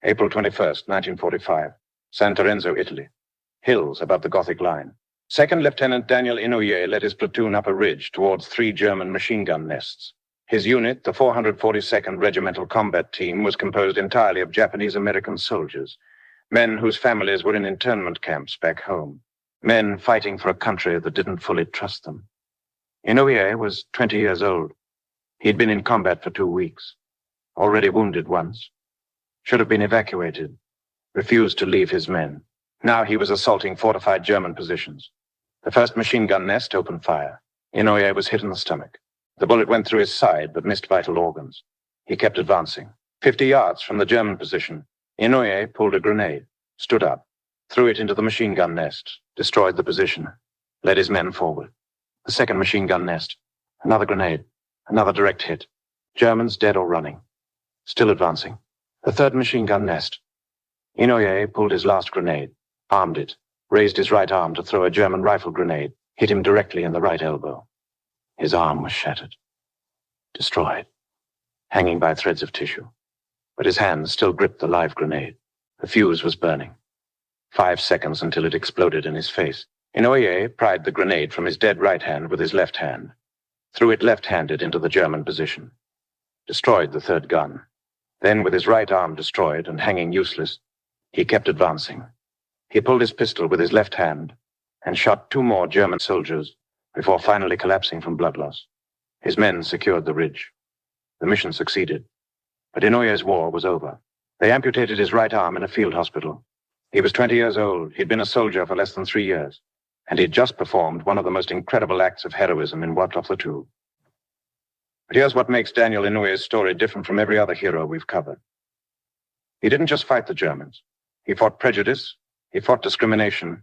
April 21st, 1945. San Terenzo, Italy. Hills above the Gothic line. Second Lieutenant Daniel Inouye led his platoon up a ridge towards 3 German machine gun nests. His unit, the 442nd Regimental Combat Team, was composed entirely of Japanese-American soldiers, men whose families were in internment camps back home, men fighting for a country that didn't fully trust them. Inouye was 20 years old. He'd been in combat for 2 weeks, already wounded once, should have been evacuated, refused to leave his men. Now he was assaulting fortified German positions. The first machine gun nest opened fire. Inouye was hit in the stomach. The bullet went through his side but missed vital organs. He kept advancing. 50 yards from the German position, Inouye pulled a grenade, stood up, threw it into the machine gun nest, destroyed the position, led his men forward. The second machine gun nest, another grenade, another direct hit. Germans dead or running, still advancing. The third machine gun nest. Inouye pulled his last grenade, armed it, raised his right arm to throw a German rifle grenade, hit him directly in the right elbow. His arm was shattered, destroyed, hanging by threads of tissue. But his hand still gripped the live grenade. The fuse was burning. 5 seconds until it exploded in his face. Inouye pried the grenade from his dead right hand with his left hand, threw it left-handed into the German position, destroyed the third gun. Then, with his right arm destroyed and hanging useless, he kept advancing. He pulled his pistol with his left hand and shot 2 more German soldiers before finally collapsing from blood loss. His men secured the ridge. The mission succeeded, but Inouye's war was over. They amputated his right arm in a field hospital. He was 20 years old. He'd been a soldier for less than 3 years, and he'd just performed one of the most incredible acts of heroism in WWII. But here's what makes Daniel Inouye's story different from every other hero we've covered. He didn't just fight the Germans. He fought prejudice. He fought discrimination.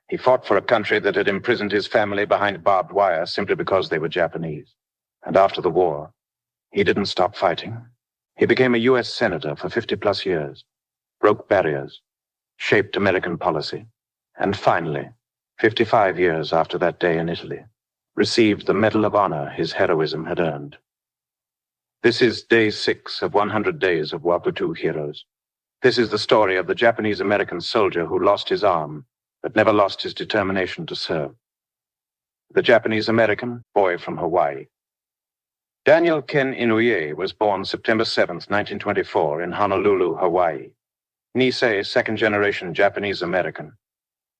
He fought for a country that had imprisoned his family behind barbed wire simply because they were Japanese. And after the war, he didn't stop fighting. He became a U.S. senator for 50-plus years, broke barriers, shaped American policy, and finally, 55 years after that day in Italy, received the Medal of Honor his heroism had earned. This is day 6 of 100 days of WWII heroes. This is the story of the Japanese-American soldier who lost his arm, but never lost his determination to serve. The Japanese-American boy from Hawaii. Daniel Ken Inouye was born September 7th, 1924, in Honolulu, Hawaii. Nisei, second-generation Japanese-American.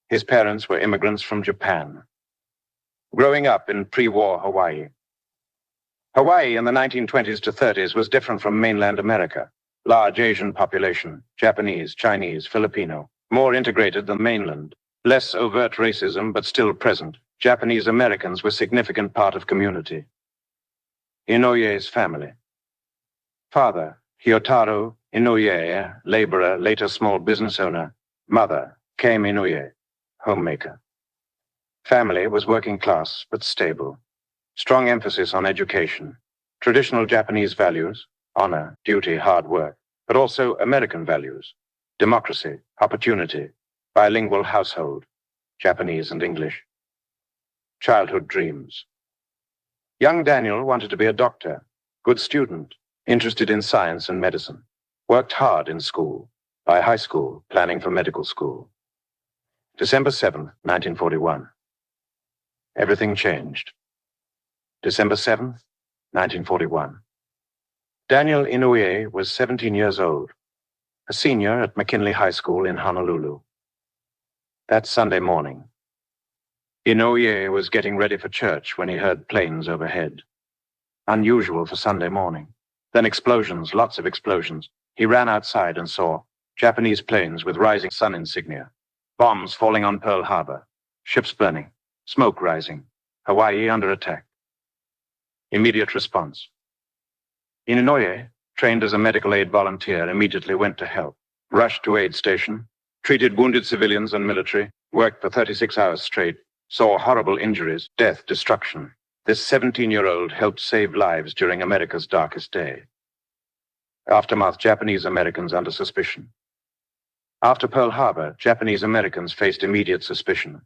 His parents were immigrants from Japan. Growing up in pre-war Hawaii. Hawaii in the 1920s to 30s was different from mainland America. Large Asian population, Japanese, Chinese, Filipino, more integrated than mainland. Less overt racism, but still present. Japanese Americans were a significant part of community. Inouye's family. Father, Hyotaro Inouye, laborer, later small business owner. Mother, Kame Inouye, homemaker. Family was working class, but stable. Strong emphasis on education. Traditional Japanese values, honor, duty, hard work, but also American values. Democracy, opportunity, bilingual household, Japanese and English. Childhood dreams. Young Daniel wanted to be a doctor, good student, interested in science and medicine. Worked hard in school, by high school, planning for medical school. December 7th, 1941. Everything changed. December 7th, 1941. Daniel Inouye was 17 years old, a senior at McKinley High School in Honolulu. That Sunday morning, Inouye was getting ready for church when he heard planes overhead. Unusual for Sunday morning. Then explosions, lots of explosions. He ran outside and saw Japanese planes with rising sun insignia, bombs falling on Pearl Harbor, ships burning, smoke rising, Hawaii under attack. Immediate response. Inouye, trained as a medical aid volunteer, immediately went to help, rushed to aid station, treated wounded civilians and military, worked for 36 hours straight, saw horrible injuries, death, destruction. This 17-year-old helped save lives during America's darkest day. Aftermath, Japanese Americans under suspicion. After Pearl Harbor, Japanese Americans faced immediate suspicion.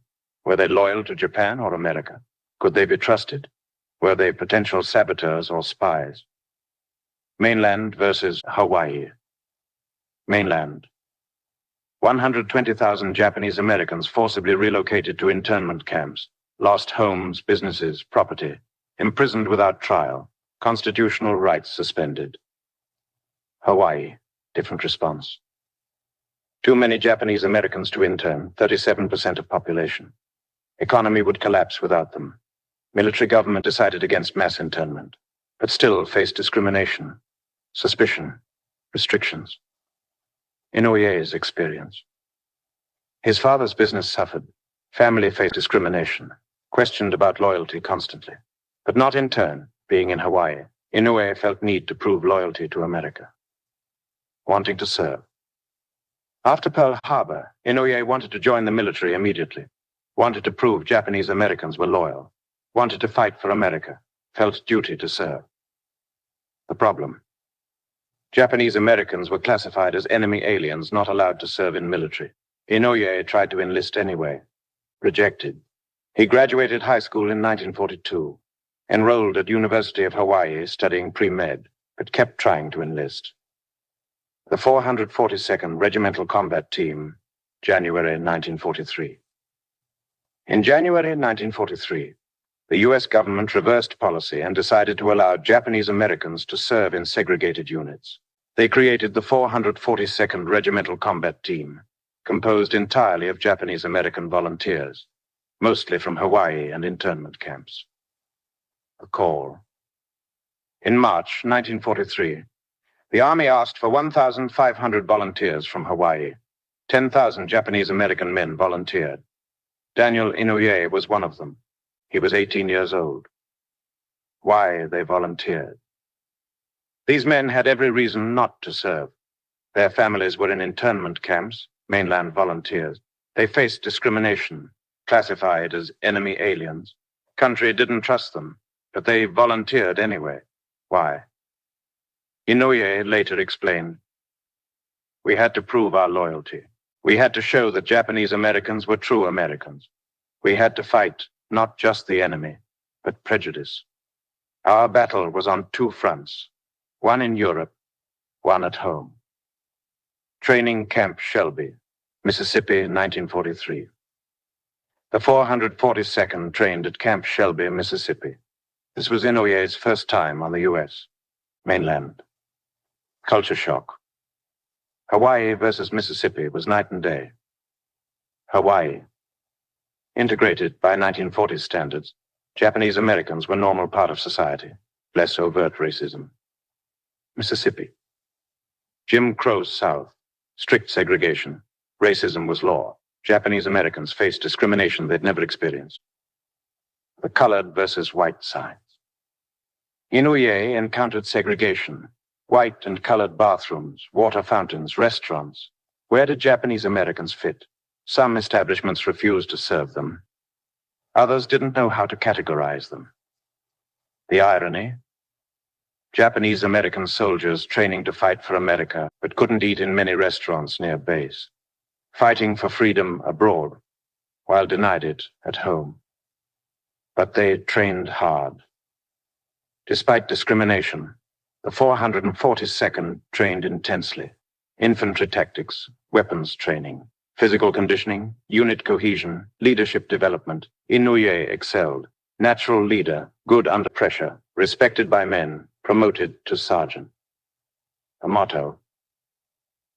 Were they loyal to Japan or America? Could they be trusted? Were they potential saboteurs or spies? Mainland versus Hawaii. Mainland. 120,000 Japanese Americans forcibly relocated to internment camps, lost homes, businesses, property, imprisoned without trial, constitutional rights suspended. Hawaii, different response. Too many Japanese Americans to intern, 37% of population. Economy would collapse without them. Military government decided against mass internment, but still faced discrimination, suspicion, restrictions. Inouye's experience. His father's business suffered. Family faced discrimination, questioned about loyalty constantly. But not in turn, being in Hawaii, Inouye felt need to prove loyalty to America. Wanting to serve. After Pearl Harbor, Inouye wanted to join the military immediately. Wanted to prove Japanese Americans were loyal. Wanted to fight for America. Felt duty to serve. The problem. Japanese Americans were classified as enemy aliens not allowed to serve in military. Inouye tried to enlist anyway. Rejected. He graduated high school in 1942. Enrolled at University of Hawaii studying pre-med, but kept trying to enlist. The 442nd Regimental Combat Team, January 1943. In January 1943, the U.S. government reversed policy and decided to allow Japanese Americans to serve in segregated units. They created the 442nd Regimental Combat Team, composed entirely of Japanese American volunteers, mostly from Hawaii and internment camps. A call. In March 1943, the Army asked for 1,500 volunteers from Hawaii. 10,000 Japanese American men volunteered. Daniel Inouye was one of them. He was 18 years old. Why they volunteered? These men had every reason not to serve. Their families were in internment camps, mainland volunteers. They faced discrimination, classified as enemy aliens. Country didn't trust them, but they volunteered anyway. Why? Inouye later explained, "We had to prove our loyalty. We had to show that Japanese Americans were true Americans. We had to fight not just the enemy, but prejudice. Our battle was on two fronts, one in Europe, one at home." Training Camp Shelby, Mississippi, 1943. The 442nd trained at Camp Shelby, Mississippi. This was Inouye's first time on the U.S. mainland. Culture shock. Hawaii versus Mississippi was night and day. Hawaii. Integrated by 1940s standards, Japanese Americans were normal part of society, less overt racism. Mississippi. Jim Crow's South, strict segregation, racism was law. Japanese Americans faced discrimination they'd never experienced. The colored versus white sides. Inouye encountered segregation, white and colored bathrooms, water fountains, restaurants. Where did Japanese Americans fit? Some establishments refused to serve them. Others didn't know how to categorize them. The irony? Japanese American soldiers training to fight for America, but couldn't eat in many restaurants near base. Fighting for freedom abroad, while denied it at home. But they trained hard. Despite discrimination, the 442nd trained intensely. Infantry tactics, weapons training, physical conditioning, unit cohesion, leadership development. Inouye excelled. Natural leader, good under pressure, respected by men, promoted to sergeant. A motto.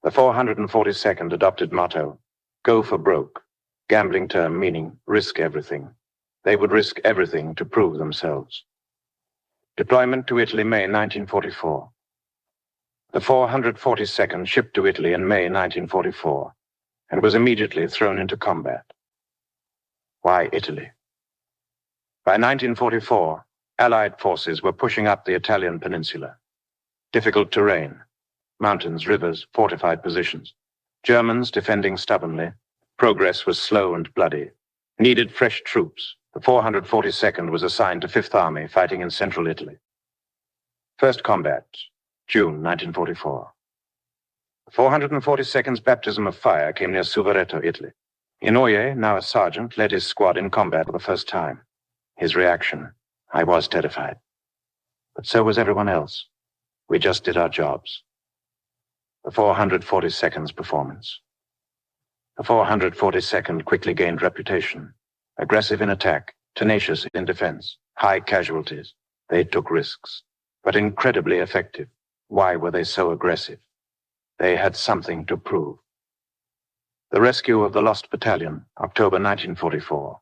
The 442nd adopted motto, "Go for broke," gambling term meaning risk everything. They would risk everything to prove themselves. Deployment to Italy, May 1944. The 442nd shipped to Italy in May 1944 and was immediately thrown into combat. Why Italy? By 1944, Allied forces were pushing up the Italian peninsula. Difficult terrain, mountains, rivers, fortified positions. Germans defending stubbornly. Progress was slow and bloody. Needed fresh troops. The 442nd was assigned to 5th Army fighting in central Italy. First combat, June 1944. The 442nd's baptism of fire came near Suvareto, Italy. Inouye, now a sergeant, led his squad in combat for the first time. His reaction, "I was terrified. But so was everyone else. We just did our jobs." The 442nd's performance. The 442nd quickly gained reputation. Aggressive in attack, tenacious in defense, high casualties. They took risks, but incredibly effective. Why were they so aggressive? They had something to prove. The rescue of the lost battalion, October 1944.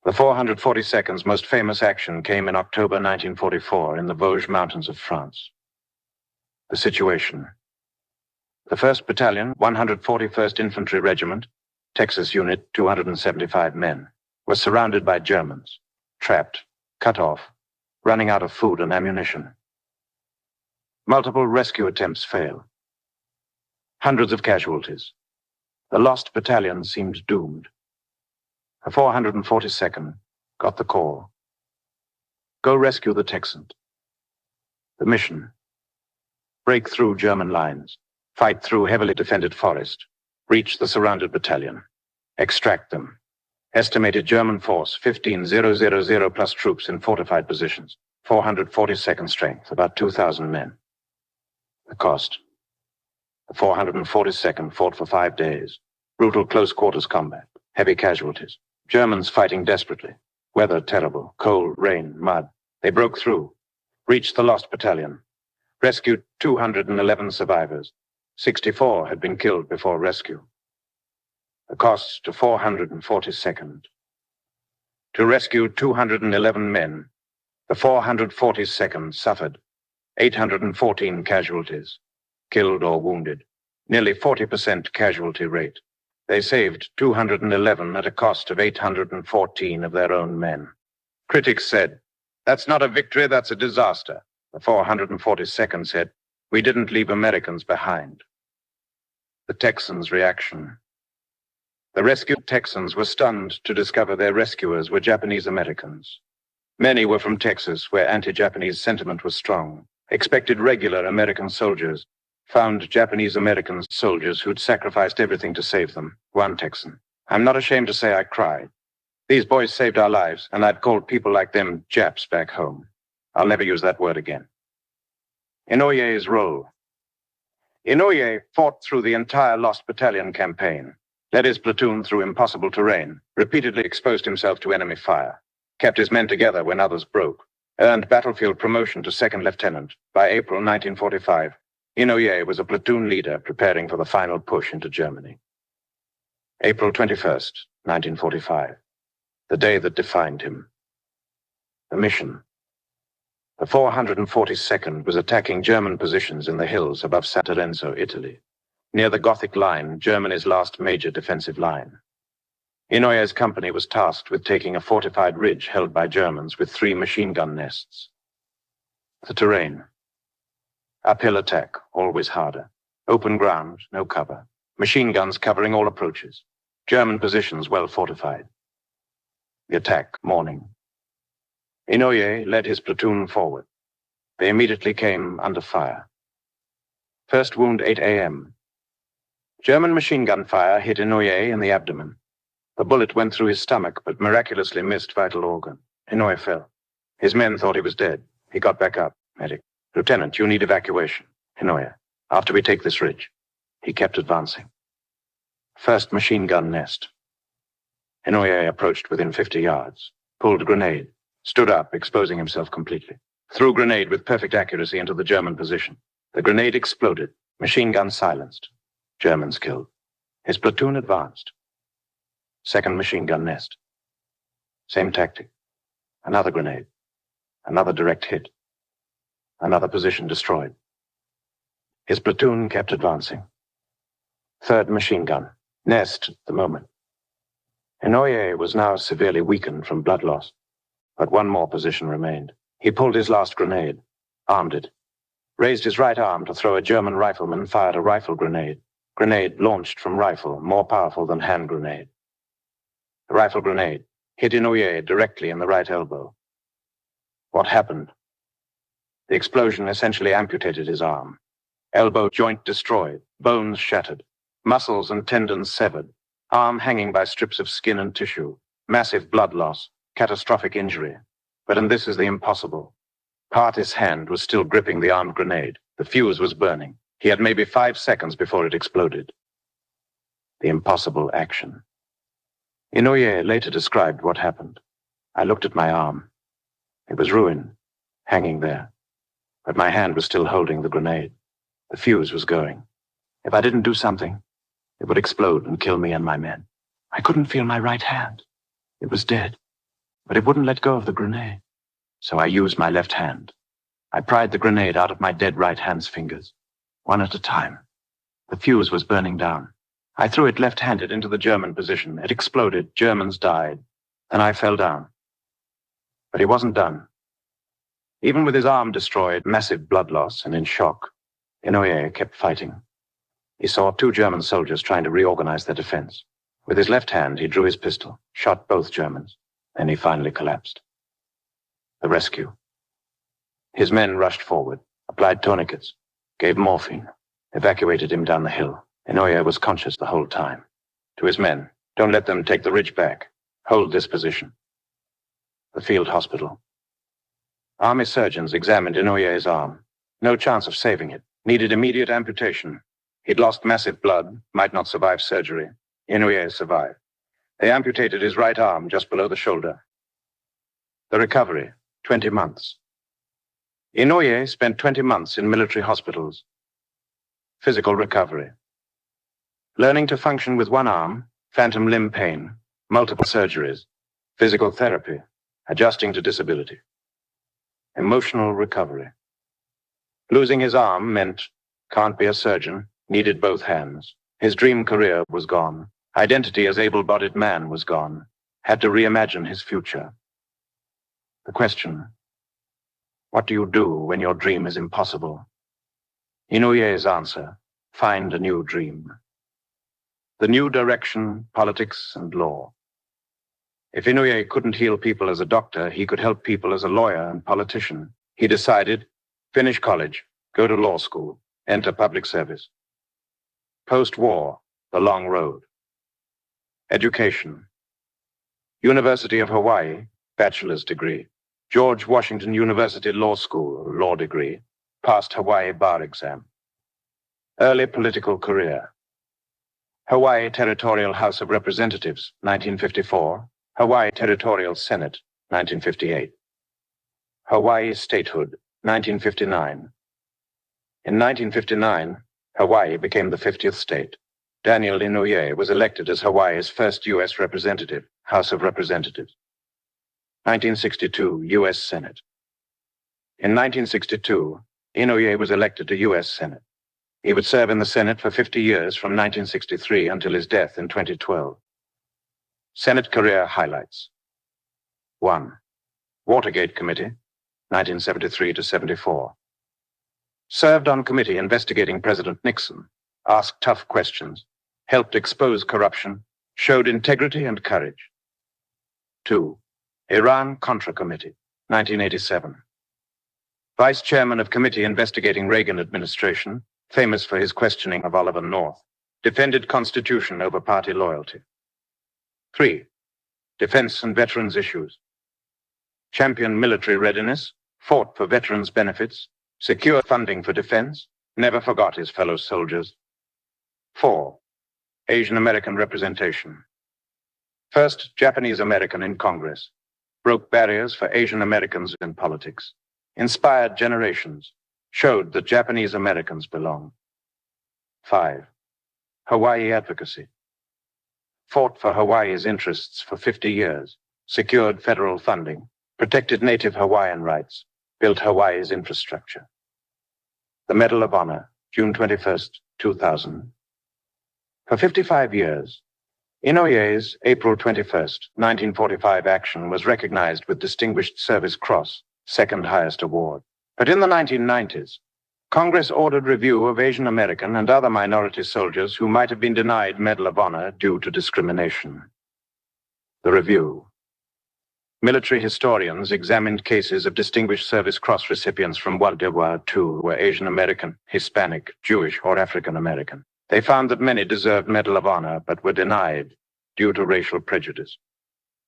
The 442nd's most famous action came in October 1944 in the Vosges Mountains of France. The situation. The 1st Battalion, 141st Infantry Regiment, Texas Unit, 275 men, was surrounded by Germans, trapped, cut off, running out of food and ammunition. Multiple rescue attempts failed. Hundreds of casualties. The lost battalion seemed doomed. The 442nd got the call. Go rescue the Texans. The mission. Break through German lines. Fight through heavily defended forest. Reach the surrounded battalion. Extract them. Estimated German force, 15,000 plus troops in fortified positions. 442nd strength, about 2,000 men. The cost. The 442nd fought for 5 days. Brutal close quarters combat. Heavy casualties. Germans fighting desperately. Weather terrible. Cold, rain, mud. They broke through. Reached the lost battalion. Rescued 211 survivors. 64 had been killed before rescue. The cost to 442nd. To rescue 211 men, the 442nd suffered 814 casualties, killed or wounded, nearly 40% casualty rate. They saved 211 at a cost of 814 of their own men. Critics said, "That's not a victory, that's a disaster." The 442nd said, "We didn't leave Americans behind." The Texans' reaction. The rescued Texans were stunned to discover their rescuers were Japanese Americans. Many were from Texas, where anti-Japanese sentiment was strong. Expected regular American soldiers. Found Japanese American soldiers who'd sacrificed everything to save them. One Texan. "I'm not ashamed to say I cried. These boys saved our lives, and I'd called people like them Japs back home. I'll never use that word again." Inouye's role. Inouye fought through the entire Lost Battalion campaign, led his platoon through impossible terrain, repeatedly exposed himself to enemy fire, kept his men together when others broke, earned battlefield promotion to second lieutenant. By April 1945, Inouye was a platoon leader preparing for the final push into Germany. April 21st, 1945, the day that defined him. The mission. The 442nd was attacking German positions in the hills above San Terenzo, Italy, near the Gothic Line, Germany's last major defensive line. Inouye's company was tasked with taking a fortified ridge held by Germans with 3 machine gun nests. The terrain. Uphill attack, always harder. Open ground, no cover. Machine guns covering all approaches. German positions well fortified. The attack, morning. Inouye led his platoon forward. They immediately came under fire. First wound 8 a.m. German machine gun fire hit Inouye in the abdomen. The bullet went through his stomach, but miraculously missed vital organ. Inouye fell. His men thought he was dead. He got back up. Medic. "Lieutenant, you need evacuation." Inouye. "After we take this ridge." He kept advancing. First machine gun nest. Inouye approached within 50 yards. Pulled a grenade. Stood up, exposing himself completely. Threw grenade with perfect accuracy into the German position. The grenade exploded. Machine gun silenced. Germans killed. His platoon advanced. Second machine gun nest. Same tactic. Another grenade. Another direct hit. Another position destroyed. His platoon kept advancing. Third machine gun. Nest at the moment. Inouye was now severely weakened from blood loss. But one more position remained. He pulled his last grenade, armed it, raised his right arm to throw a German rifleman fired a rifle grenade. Grenade launched from rifle, more powerful than hand grenade. The rifle grenade hit Inouye directly in the right elbow. What happened? The explosion essentially amputated his arm. Elbow joint destroyed, bones shattered, muscles and tendons severed, arm hanging by strips of skin and tissue, massive blood loss, catastrophic injury. But and this is the impossible. Part his hand was still gripping the armed grenade. The fuse was burning. He had maybe 5 seconds before it exploded. The impossible action. Inouye later described what happened. I looked at my arm. It was ruined, hanging there. But my hand was still holding the grenade. The fuse was going. If I didn't do something, it would explode and kill me and my men. I couldn't feel my right hand. It was dead. But it wouldn't let go of the grenade. So I used my left hand. I pried the grenade out of my dead right hand's fingers, one at a time. The fuse was burning down. I threw it left-handed into the German position. It exploded. Germans died. Then I fell down. But he wasn't done. Even with his arm destroyed, massive blood loss, and in shock, Inouye kept fighting. He saw 2 German soldiers trying to reorganize their defense. With his left hand, he drew his pistol, shot both Germans. Then he finally collapsed. The rescue. His men rushed forward, applied tourniquets, gave morphine, evacuated him down the hill. Inouye was conscious the whole time. To his men, don't let them take the ridge back. Hold this position. The field hospital. Army surgeons examined Inouye's arm. No chance of saving it. Needed immediate amputation. He'd lost massive blood, might not survive surgery. Inouye survived. They amputated his right arm just below the shoulder. The recovery, 20 months. Inouye spent 20 months in military hospitals. Physical recovery. Learning to function with one arm, phantom limb pain, multiple surgeries, physical therapy, adjusting to disability. Emotional recovery. Losing his arm meant can't be a surgeon, needed both hands. His dream career was gone. Identity as able-bodied man was gone. Had to reimagine his future. The question, what do you do when your dream is impossible? Inouye's answer, find a new dream. The new direction, politics and law. If Inouye couldn't heal people as a doctor, he could help people as a lawyer and politician. He decided, finish college, go to law school, enter public service. Post-war, the long road. Education. University of Hawaii, bachelor's degree. George Washington University Law School, law degree. Passed Hawaii bar exam. Early political career. Hawaii Territorial House of Representatives, 1954. Hawaii Territorial Senate, 1958. Hawaii statehood, 1959. In 1959, Hawaii became the 50th state. Daniel Inouye was elected as Hawaii's first U.S. representative, House of Representatives. 1962, U.S. Senate. In 1962, Inouye was elected to U.S. Senate. He would serve in the Senate for 50 years from 1963 until his death in 2012. Senate career highlights. 1. Watergate Committee, 1973 to 74. Served on committee investigating President Nixon, asked tough questions, helped expose corruption, showed integrity and courage. 2. Iran-Contra Committee, 1987. Vice Chairman of Committee investigating Reagan administration, famous for his questioning of Oliver North, defended Constitution over party loyalty. 3. Defense and veterans issues. Championed military readiness, fought for veterans' benefits, secured funding for defense, never forgot his fellow soldiers. 4. Asian American representation. First Japanese American in Congress. Broke barriers for Asian Americans in politics. Inspired generations. Showed that Japanese Americans belong. 5. Hawaii advocacy. Fought for Hawaii's interests for 50 years. Secured federal funding. Protected native Hawaiian rights. Built Hawaii's infrastructure. The Medal of Honor, June 21st, 2000. For 55 years, Inouye's April 21st, 1945 action was recognized with Distinguished Service Cross, second highest award. But in the 1990s, Congress ordered review of Asian American and other minority soldiers who might have been denied Medal of Honor due to discrimination. The review. Military historians examined cases of Distinguished Service Cross recipients from WWII who were Asian American, Hispanic, Jewish, or African American. They found that many deserved Medal of Honor but were denied due to racial prejudice.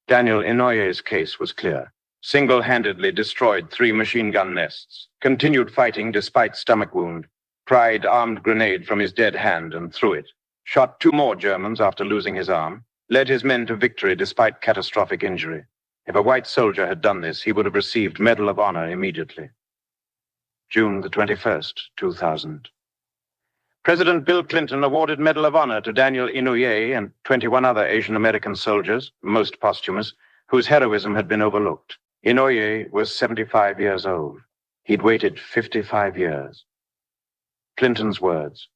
Daniel Inouye's case was clear. Single-handedly destroyed 3 machine gun nests, continued fighting despite stomach wound, pried armed grenade from his dead hand and threw it, shot 2 more Germans after losing his arm, led his men to victory despite catastrophic injury. If a white soldier had done this, he would have received Medal of Honor immediately. June the 21st, 2000. President Bill Clinton awarded Medal of Honor to Daniel Inouye and 21 other Asian American soldiers, most posthumous, whose heroism had been overlooked. Inouye was 75 years old. He'd waited 55 years. Clinton's words.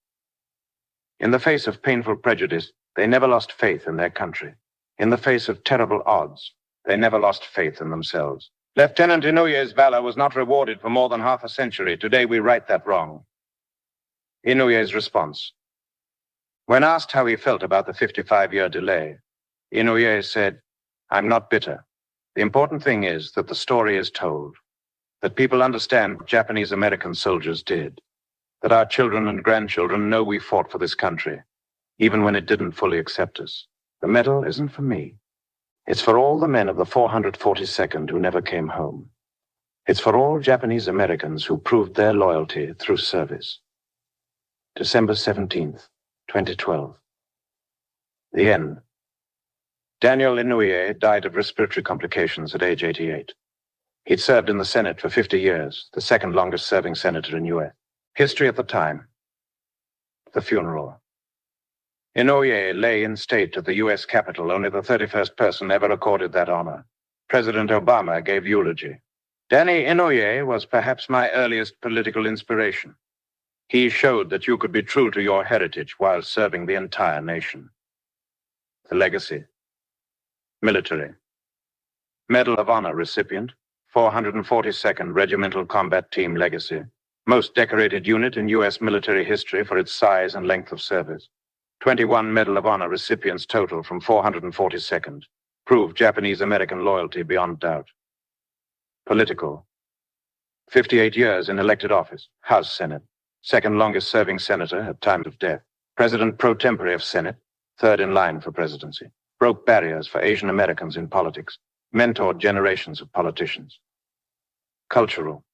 In the face of painful prejudice, they never lost faith in their country. In the face of terrible odds, they never lost faith in themselves. Lieutenant Inouye's valor was not rewarded for more than half a century. Today we right that wrong. Inouye's response. When asked how he felt about the 55-year delay, Inouye said, "I'm not bitter. The important thing is that the story is told, that people understand what Japanese American soldiers did, that our children and grandchildren know we fought for this country, even when it didn't fully accept us. The medal isn't for me. It's for all the men of the 442nd who never came home. It's for all Japanese Americans who proved their loyalty through service." December 17th, 2012. The end. Daniel Inouye died of respiratory complications at age 88. He'd served in the Senate for 50 years, the second longest serving senator in U.S. history at the time. The funeral. Inouye lay in state at the U.S. Capitol, only the 31st person ever accorded that honor. President Obama gave eulogy. Danny Inouye was perhaps my earliest political inspiration. He showed that you could be true to your heritage while serving the entire nation. The legacy. Military. Medal of Honor recipient, 442nd Regimental Combat Team legacy. Most decorated unit in U.S. military history for its size and length of service. 21 Medal of Honor recipients total from 442nd. Proved Japanese American loyalty beyond doubt. Political. 58 years in elected office, House Senate. Second longest serving senator at time of death. President pro tempore of Senate, third in line for presidency. Broke barriers for Asian Americans in politics. Mentored generations of politicians. Cultural.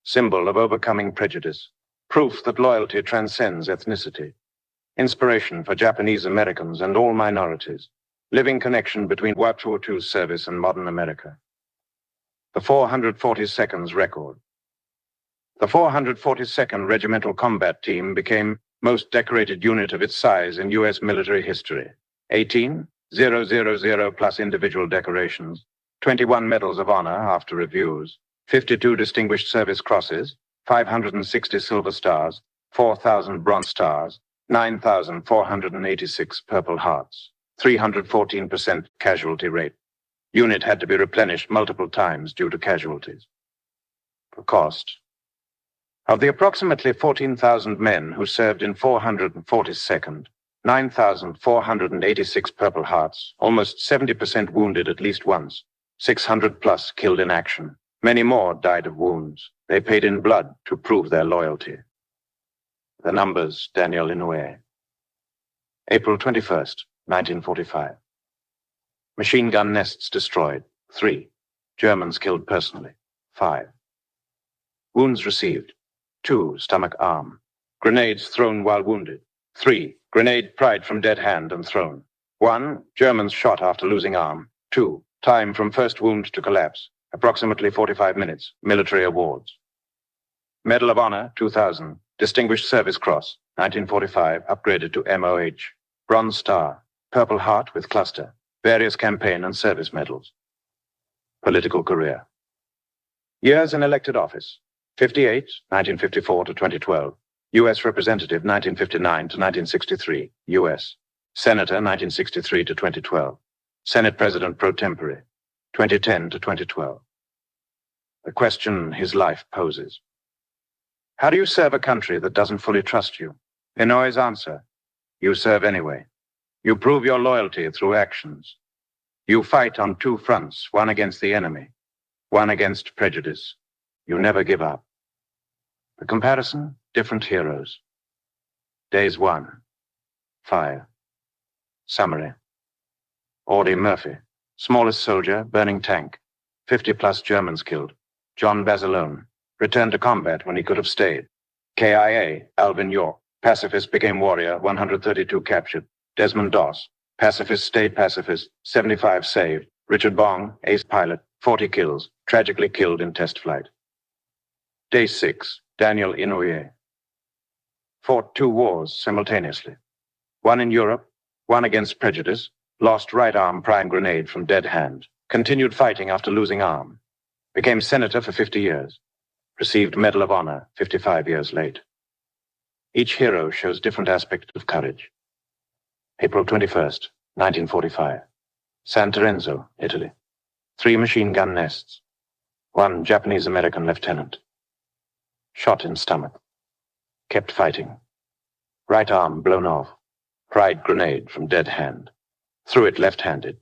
Symbol of overcoming prejudice. Proof that loyalty transcends ethnicity. Inspiration for Japanese Americans and all minorities. Living connection between World War II service and modern America. The 442nd's record. The 442nd Regimental Combat Team became most decorated unit of its size in U.S. military history. 18,000 plus individual decorations, 21 medals of honor after reviews, 52 distinguished service crosses, 560 silver stars, 4,000 bronze stars, 9,486 purple hearts, 314% casualty rate. Unit had to be replenished multiple times due to casualties. For cost. Of the approximately 14,000 men who served in 442nd, 9,486 Purple Hearts, almost 70% wounded at least once, 600 plus killed in action. Many more died of wounds. They paid in blood to prove their loyalty. The numbers, Daniel Inouye. April 21st, 1945. Machine gun nests destroyed, 3. Germans killed personally, 5. Wounds received, 2, stomach, arm. Grenades thrown while wounded, 3. Grenade pried from dead hand and thrown. 1. Germans shot after losing arm. 2. Time from first wound to collapse, approximately 45 minutes. Military awards. Medal of Honor, 2000. Distinguished Service Cross, 1945, upgraded to MOH. Bronze Star, Purple Heart with cluster. Various campaign and service medals. Political career. Years in elected office. 58, 1954 to 2012. U.S. Representative, 1959 to 1963, U.S. Senator, 1963 to 2012. Senate President pro tempore, 2010 to 2012. The question his life poses. How do you serve a country that doesn't fully trust you? Inouye's answer, you serve anyway. You prove your loyalty through actions. You fight on 2 fronts, one against the enemy, one against prejudice. You never give up. The comparison, different heroes. Days 1, 5. Summary. Audie Murphy, smallest soldier, burning tank. 50 plus Germans killed. John Basilone, returned to combat when he could have stayed. KIA, Alvin York, pacifist became warrior, 132 captured. Desmond Doss, pacifist stayed pacifist, 75 saved. Richard Bong, ace pilot, 40 kills, tragically killed in test flight. Day 6, Daniel Inouye. Fought 2 wars simultaneously. One in Europe, one against prejudice, lost right arm prime grenade from dead hand, continued fighting after losing arm, became senator for 50 years, received Medal of Honor 55 years late. Each hero shows different aspects of courage. April 21st, 1945. San Terenzo, Italy. 3 machine gun nests. 1 Japanese-American lieutenant. Shot in stomach. Kept fighting. Right arm blown off. Pried grenade from dead hand. Threw it left-handed.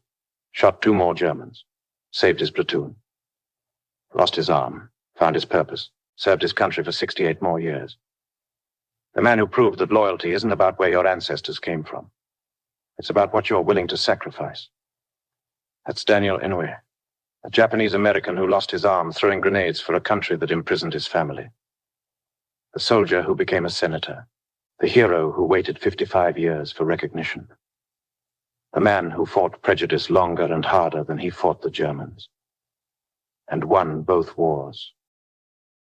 Shot 2 more Germans. Saved his platoon. Lost his arm. Found his purpose. Served his country for 68 more years. The man who proved that loyalty isn't about where your ancestors came from. It's about what you're willing to sacrifice. That's Daniel Inouye, a Japanese-American who lost his arm throwing grenades for a country that imprisoned his family. The soldier who became a senator. The hero who waited 55 years for recognition. The man who fought prejudice longer and harder than he fought the Germans. And won both wars.